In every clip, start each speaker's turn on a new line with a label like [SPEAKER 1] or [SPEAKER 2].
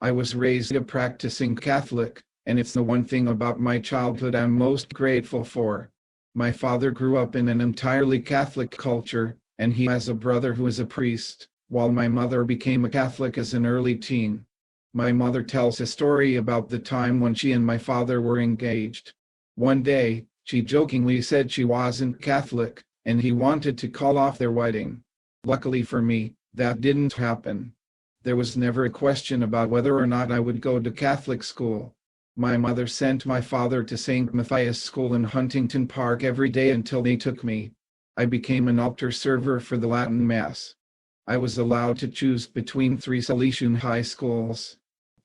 [SPEAKER 1] I was raised a practicing Catholic, and it's the one thing about my childhood I'm most grateful for. My father grew up in an entirely Catholic culture, and he has a brother who is a priest, while my mother became a Catholic as an early teen. My mother tells a story about the time when she and my father were engaged. One day, she jokingly said she wasn't Catholic, and he wanted to call off their wedding. Luckily for me, that didn't happen. There was never a question about whether or not I would go to Catholic school. My mother sent my father to St. Matthias School in Huntington Park every day until they took me. I became an altar server for the Latin Mass. I was allowed to choose between 3 Salesian high schools.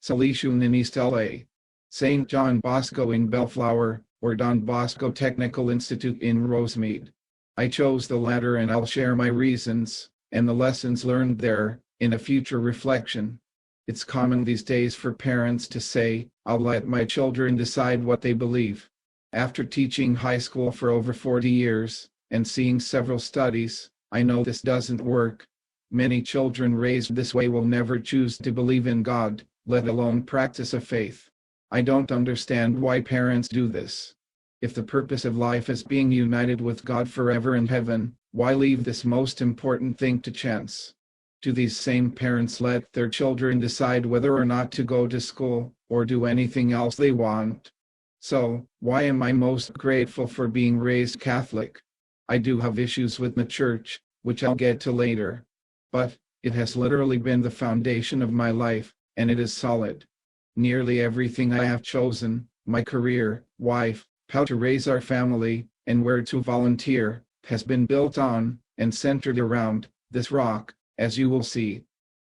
[SPEAKER 1] Salesian in East LA, St. Don Bosco in Bellflower, or Don Bosco Technical Institute in Rosemead. I chose the latter, and I'll share my reasons, and the lessons learned there, in a future reflection. It's common these days for parents to say, "I'll let my children decide what they believe." After teaching high school for over 40 years, and seeing several studies, I know this doesn't work. Many children raised this way will never choose to believe in God, let alone practice a faith. I don't understand why parents do this. If the purpose of life is being united with God forever in heaven, why leave this most important thing to chance? Do these same parents let their children decide whether or not to go to school, or do anything else they want? So, why am I most grateful for being raised Catholic? I do have issues with the church, which I'll get to later. But, it has literally been the foundation of my life, and it is solid. Nearly everything I have chosen, my career, wife, how to raise our family, and where to volunteer, has been built on, and centered around, this rock, as you will see.